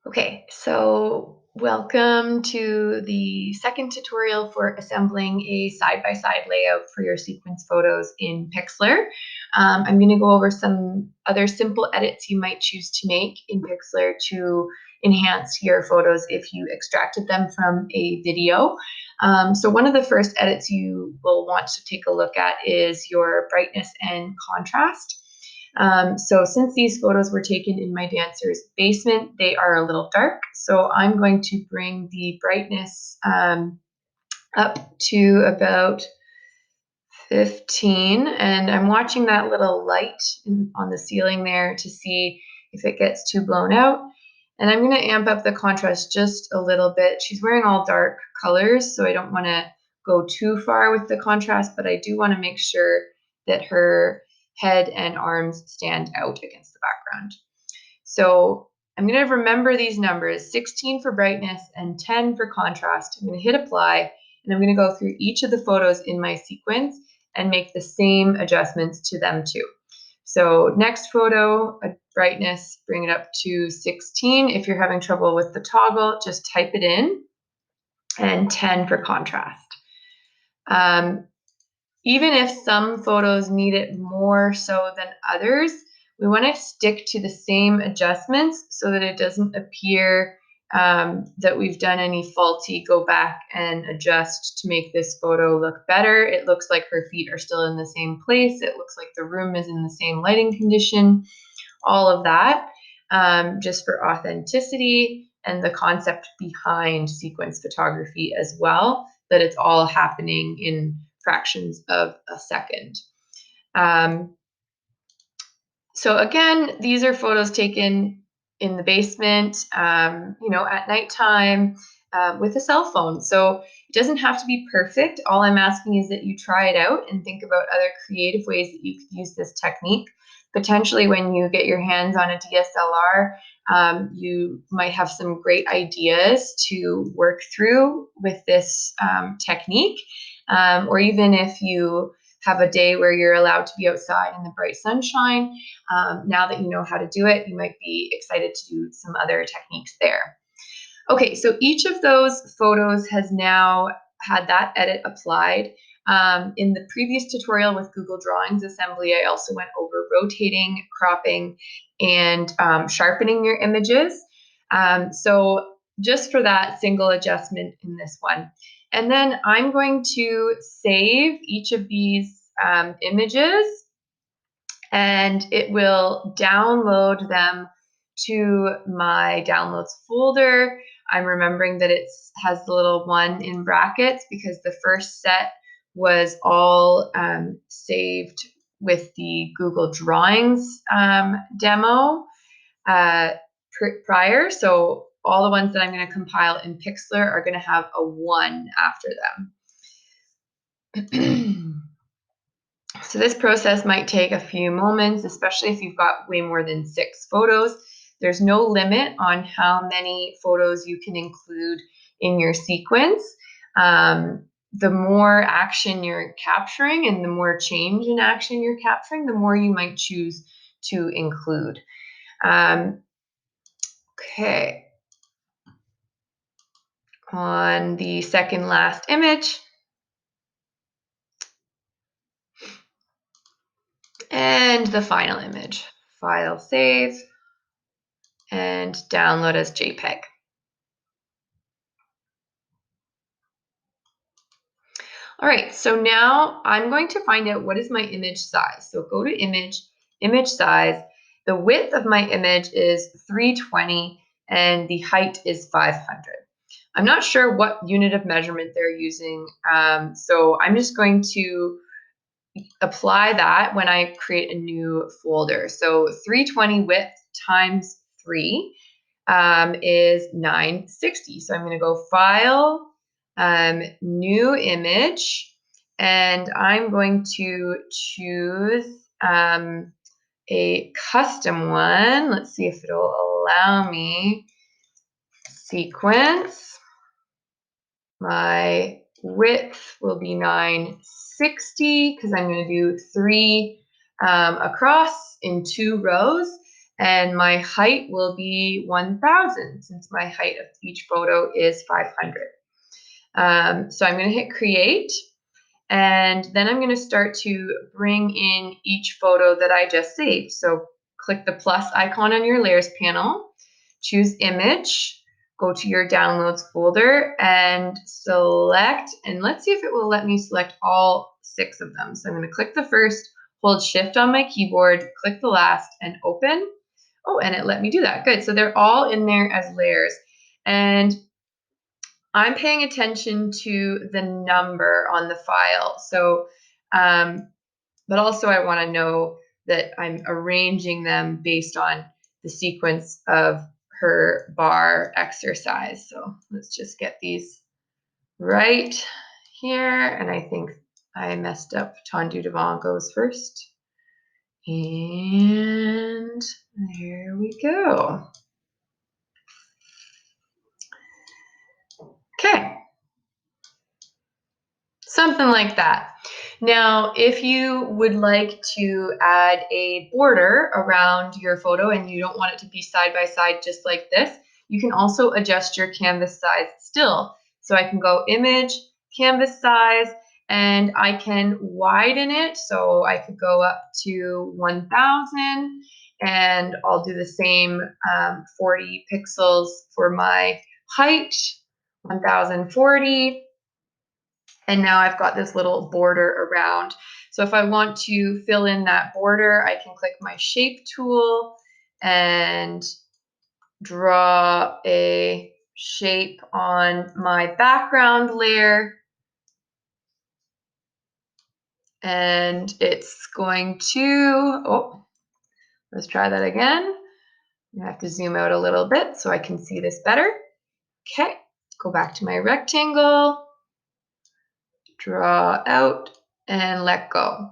Okay, so welcome to the second tutorial for assembling a side-by-side layout for your sequence photos in Pixlr. I'm going to go over some other simple edits you might choose to make in Pixlr to enhance your photos if you extracted them from a video. So one of the first edits you will want to take a look at is your brightness and contrast. So since these photos were taken in my dancer's basement, they are a little dark. So I'm going to bring the brightness up to about 15. And I'm watching that little light on the ceiling there to see if it gets too blown out. And I'm going to amp up the contrast just a little bit. She's wearing all dark colors, so I don't want to go too far with the contrast, but I do want to make sure that her head and arms stand out against the background. So I'm going to remember these numbers, 16 for brightness and 10 for contrast. I'm going to hit apply, and I'm going to go through each of the photos in my sequence and make the same adjustments to them too. So next photo, brightness, bring it up to 16. If you're having trouble with the toggle, just type it in, and 10 for contrast. Even if some photos need it more so than others, we want to stick to the same adjustments so that it doesn't appear that we've done any faulty go back and adjust to make this photo look better. It looks like her feet are still in the same place. It looks like the room is in the same lighting condition, all of that, just for authenticity and the concept behind sequence photography as well, that it's all happening in fractions of a second. So again, these are photos taken in the basement, at nighttime with a cell phone. So it doesn't have to be perfect. All I'm asking is that you try it out and think about other creative ways that you could use this technique. Potentially when you get your hands on a DSLR, you might have some great ideas to work through with this technique. Or even if you have a day where you're allowed to be outside in the bright sunshine, now that you know how to do it, you might be excited to do some other techniques there. Okay, so each of those photos has now had that edit applied. In the previous tutorial with Google Drawings Assembly, I also went over rotating, cropping, and sharpening your images. So just for that single adjustment in this one. And then I'm going to save each of these images, and it will download them to my downloads folder. I'm remembering that it has the little 1 in brackets because the first set was all saved with the Google Drawings demo prior. So all the ones that I'm going to compile in Pixlr are going to have a 1 after them. So this process might take a few moments, especially if you've got way more than 6 photos. There's no limit on how many photos you can include in your sequence. The more action you're capturing and the more change in action you're capturing, the more you might choose to include. Okay. On the second last image, and the final image. File save and download as JPEG. All right, so now I'm going to find out what is my image size. So go to image, image size. The width of my image is 320 and the height is 500. I'm not sure what unit of measurement they're using, so I'm just going to apply that when I create a new folder. So 320 width times 3 is 960. So I'm going to go File, New Image, and I'm going to choose a custom one. Let's see if it'll allow me. Sequence. My width will be 960 because I'm going to do 3 across in 2 rows. And my height will be 1000 since my height of each photo is 500. So I'm going to hit create. And then I'm going to start to bring in each photo that I just saved. So click the plus icon on your layers panel, choose image, go to your downloads folder and select, and let's see if it will let me select all 6 of them. So I'm going to click the first, hold shift on my keyboard, click the last and open. Oh, and it let me do that. Good. So they're all in there as layers. And I'm paying attention to the number on the file. So, but also I want to know that I'm arranging them based on the sequence of her bar exercise. So let's just get these right here. And I think I messed up. Tendu devant goes first. And there we go. Okay. Something like that. Now, if you would like to add a border around your photo and you don't want it to be side by side just like this, you can also adjust your canvas size still. So I can go image, canvas size, and I can widen it. So I could go up to 1000 and I'll do the same 40 pixels for my height, 1040. And now I've got this little border around. So if I want to fill in that border, I can click my shape tool and draw a shape on my background layer. And it's going to, oh, let's try that again. I have to zoom out a little bit so I can see this better. Okay, go back to my rectangle, draw out, and let go.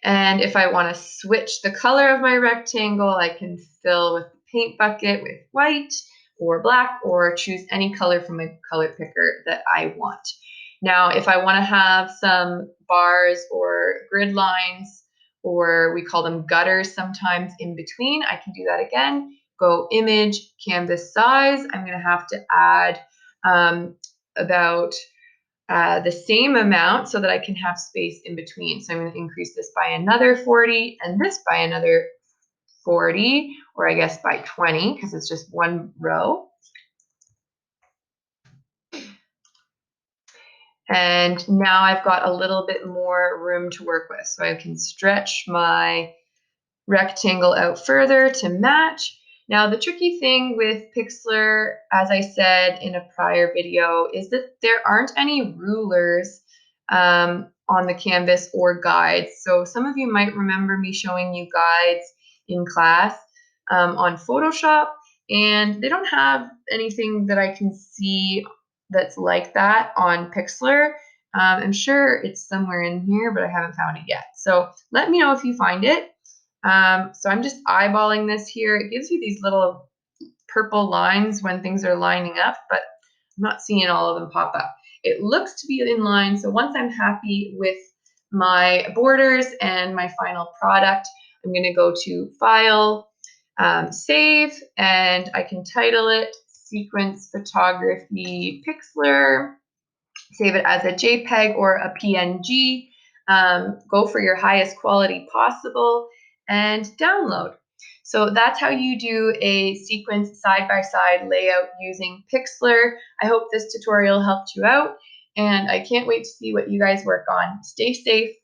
And if I want to switch the color of my rectangle, I can fill with the paint bucket with white or black, or choose any color from my color picker that I want. Now, if I want to have some bars or grid lines, or we call them gutters sometimes in between, I can do that again. Go image, canvas size. I'm going to have to add about the same amount so that I can have space in between. So I'm going to increase this by another 40 and this by another 40, or I guess by 20 because it's just one row. And now I've got a little bit more room to work with. So I can stretch my rectangle out further to match. Now, the tricky thing with Pixlr, as I said in a prior video, is that there aren't any rulers on the canvas or guides. So some of you might remember me showing you guides in class on Photoshop, and they don't have anything that I can see that's like that on Pixlr. I'm sure it's somewhere in here, but I haven't found it yet. So let me know if you find it. So I'm just eyeballing this here. It gives you these little purple lines when things are lining up, but I'm not seeing all of them pop up. It looks to be in line. So once I'm happy with my borders and my final product, I'm going to go to File, Save, and I can title it Sequence Photography Pixlr. Save it as a JPEG or a PNG. Go for your highest quality possible and download. So that's how you do a sequence side-by-side layout using Pixlr. I hope this tutorial helped you out, and I can't wait to see what you guys work on. Stay safe.